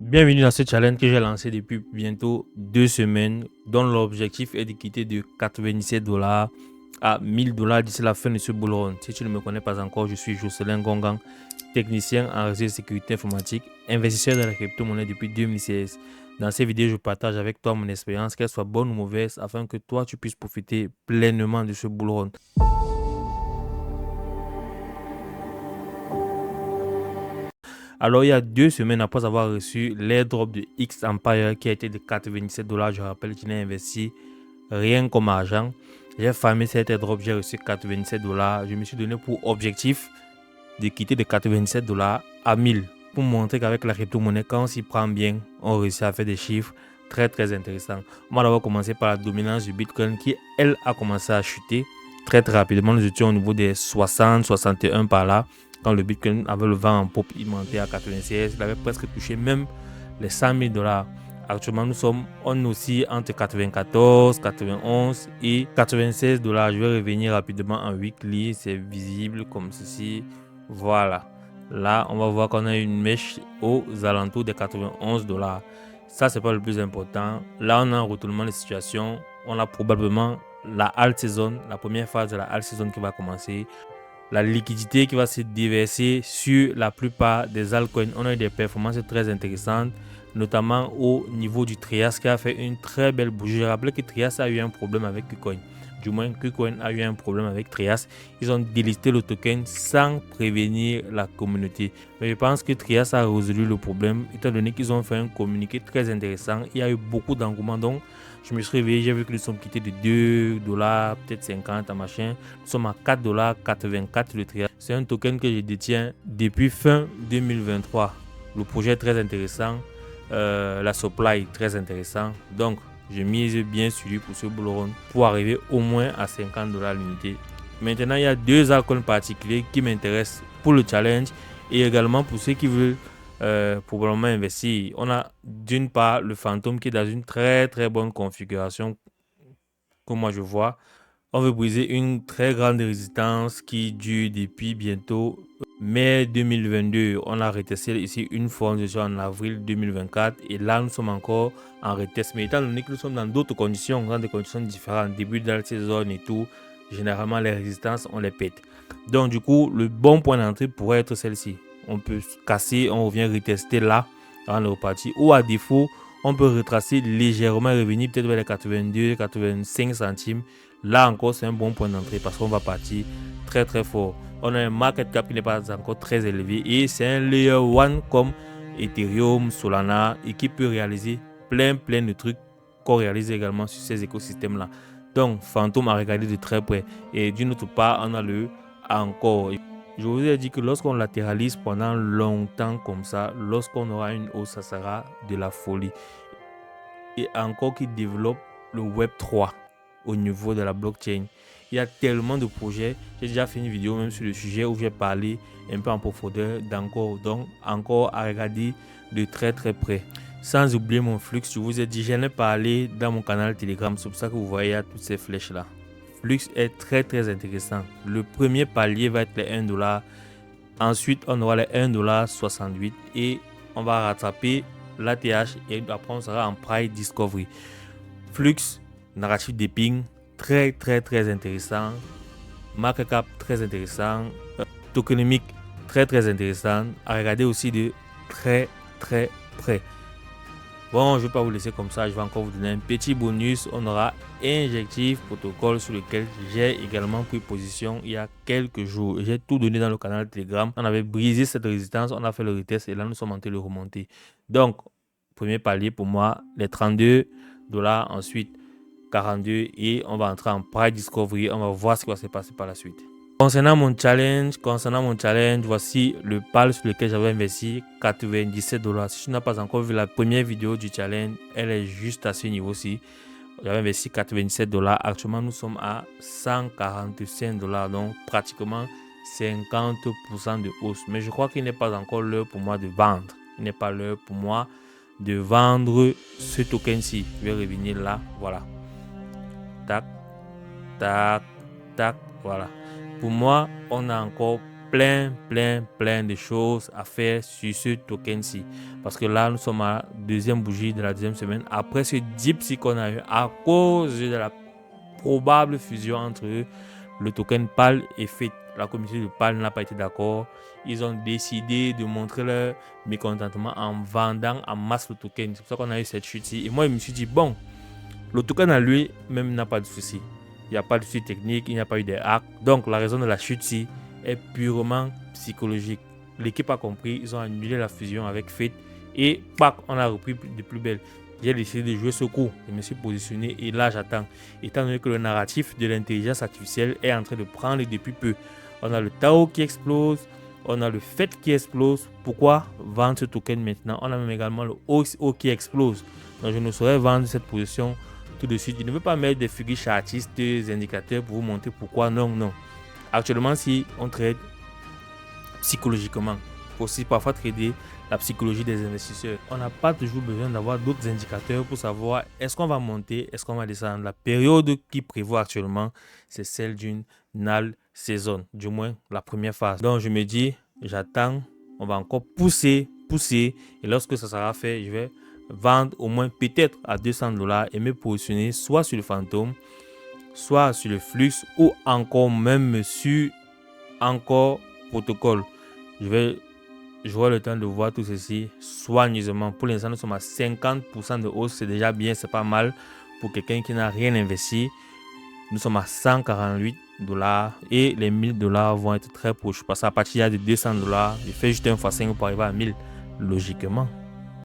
Bienvenue dans ce challenge que j'ai lancé depuis bientôt 2 semaines, dont l'objectif est de quitter de 97 dollars à 1000 dollars d'ici la fin de ce bull run. Si tu ne me connais pas encore, je suis Jocelyn Gongang, technicien en réseau de sécurité informatique, investisseur dans la crypto-monnaie depuis 2016. Dans ces vidéos, je partage avec toi mon expérience, qu'elle soit bonne ou mauvaise, afin que toi, tu puisses profiter pleinement de ce bull run. Alors, il y a 2 semaines après avoir reçu l'airdrop de X Empire qui a été de 97 dollars, je rappelle qu'il a investi rien comme argent. J'ai farmé cet airdrop, j'ai reçu 97 dollars. Je me suis donné pour objectif de quitter de 97 dollars à 1000 pour montrer qu'avec la crypto-monnaie, quand on s'y prend bien, on réussit à faire des chiffres très intéressants. On va d'abord commencer par la dominance du Bitcoin qui, elle, a commencé à chuter très rapidement. Nous étions au niveau des 60, 61 par là. Quand le Bitcoin avait le vent en pop, il montait à 96. Il avait presque touché même les 100 000 dollars. Actuellement, on aussi entre 94, 91 et 96 dollars. Je vais revenir rapidement en weekly. C'est visible comme ceci. Voilà. Là, on va voir qu'on a une mèche aux alentours des 91 dollars. Ça, c'est pas le plus important. Là, on a un retournement de situation. On a probablement la alt season, la première phase de la alt season qui va commencer. La liquidité qui va se déverser sur la plupart des altcoins. On a eu des performances très intéressantes, notamment au niveau du Trias qui a fait une très belle bougie. Je rappelle que Trias a eu un problème avec KuCoin. Du moins, KuCoin a eu un problème avec Trias. Ils ont délisté le token sans prévenir la communauté. Mais je pense que Trias a résolu le problème, étant donné qu'ils ont fait un communiqué très intéressant. Il y a eu beaucoup d'engouement. Donc, je me suis réveillé, j'ai vu que nous sommes quittés de 2 dollars, peut-être 50 à machin. Nous sommes à 4 dollars 84 le Trias. C'est un token que je détiens depuis fin 2023. Le projet est très intéressant. La supply est très intéressant. Donc, je mise bien sur lui pour ce bull run pour arriver au moins à 50 dollars l'unité. Maintenant, il y a deux altcoins particuliers qui m'intéressent pour le challenge et également pour ceux qui veulent probablement investir. On a d'une part le Phantom qui est dans une très bonne configuration que moi je vois. On veut briser une très grande résistance qui dure depuis bientôt mai 2022. On a retesté ici une fois, déjà en avril 2024 et là nous sommes encore en retest. Mais étant donné que nous sommes dans d'autres conditions, dans des conditions différentes, début de la saison et tout, généralement les résistances on les pète. Donc du coup le bon point d'entrée pourrait être celle-ci. On peut casser, on revient retester là dans le reparti ou à défaut on peut retracer légèrement et revenir peut-être vers les 82, 85 centimes. Là encore, c'est un bon point d'entrée parce qu'on va partir très fort. On a un market cap qui n'est pas encore très élevé et c'est un layer 1 comme Ethereum, Solana et qui peut réaliser plein de trucs qu'on réalise également sur ces écosystèmes-là. Donc, Phantom a regardé de très près. Et d'une autre part, on a le encore. Je vous ai dit que lorsqu'on latéralise pendant longtemps comme ça, lorsqu'on aura une hausse, ça sera de la folie. Et encore qui développe le Web 3 au niveau de la blockchain. Il y a tellement de projets. J'ai déjà fait une vidéo même sur le sujet où j'ai parlé un peu en profondeur d'encore. Donc, encore à regarder de très près. Sans oublier mon flux, je vous ai dit, j'en ai parlé dans mon canal Telegram. C'est pour ça que vous voyez toutes ces flèches là. Flux est très intéressant. Le premier palier va être les 1 dollar. Ensuite, on aura les 1,68$ et on va rattraper l'ATH et après on sera en price discovery. Flux, narratif de ping, très intéressant. Market cap, très intéressant. Tokenomique, très intéressant. À regarder aussi de très près. Bon, je ne vais pas vous laisser comme ça, je vais encore vous donner un petit bonus. On aura Injective Protocol sur lequel j'ai également pris position il y a quelques jours. J'ai tout donné dans le canal Telegram. On avait brisé cette résistance, on a fait le retest et là nous sommes en train de le remonter. Donc, premier palier pour moi, les 32 dollars, ensuite 42 et on va entrer en price discovery. On va voir ce qui va se passer par la suite. Concernant mon challenge, voici le PAL sur lequel j'avais investi 97 dollars. Si tu n'as pas encore vu la première vidéo du challenge, elle est juste à ce niveau-ci. J'avais investi 97 dollars. Actuellement, nous sommes à 145 dollars, donc pratiquement 50% de hausse. Mais je crois qu'il n'est pas encore l'heure pour moi de vendre. Il n'est pas l'heure pour moi de vendre ce token-ci. Je vais revenir là, voilà. Tac, voilà. Pour moi, on a encore plein de choses à faire sur ce token-ci. Parce que là, nous sommes à la deuxième bougie de la deuxième semaine. Après ce dip qu'on a eu à cause de la probable fusion entre le token PAL et FET. La communauté de PAL n'a pas été d'accord. Ils ont décidé de montrer leur mécontentement en vendant en masse le token. C'est pour ça qu'on a eu cette chute-ci. Et moi, je me suis dit, bon, le token à lui même n'a pas de souci. Il n'y a pas de souci technique, il n'y a pas eu de hack. Donc, la raison de la chute-ci est purement psychologique. L'équipe a compris, ils ont annulé la fusion avec FET et pac, on a repris de plus belle. J'ai décidé de jouer ce coup. Je me suis positionné et là, j'attends. Étant donné que le narratif de l'intelligence artificielle est en train de prendre depuis peu. On a le Tao qui explose, on a le FET qui explose. Pourquoi vendre ce token maintenant? On a même également le OXO qui explose. Donc, je ne saurais vendre cette position tout de suite. Je ne veux pas mettre des figures chartistes, des indicateurs pour vous montrer pourquoi. Non. Actuellement, si on trade psychologiquement, aussi parfois trader la psychologie des investisseurs, on n'a pas toujours besoin d'avoir d'autres indicateurs pour savoir est-ce qu'on va monter, est-ce qu'on va descendre. La période qui prévaut actuellement, c'est celle d'une null saison, du moins la première phase. Donc je me dis, j'attends, on va encore pousser, et lorsque ça sera fait, je vais vendre au moins peut-être à $200 et me positionner soit sur le fantôme, soit sur le flux ou encore même sur encore protocole. J'aurai le temps de voir tout ceci soigneusement. Pour l'instant, nous sommes à 50% de hausse. C'est déjà bien, c'est pas mal pour quelqu'un qui n'a rien investi. Nous sommes à $148 et les $1000 vont être très proches. Parce qu'à partir de $200, je fais juste un x5 pour arriver à 1000 logiquement.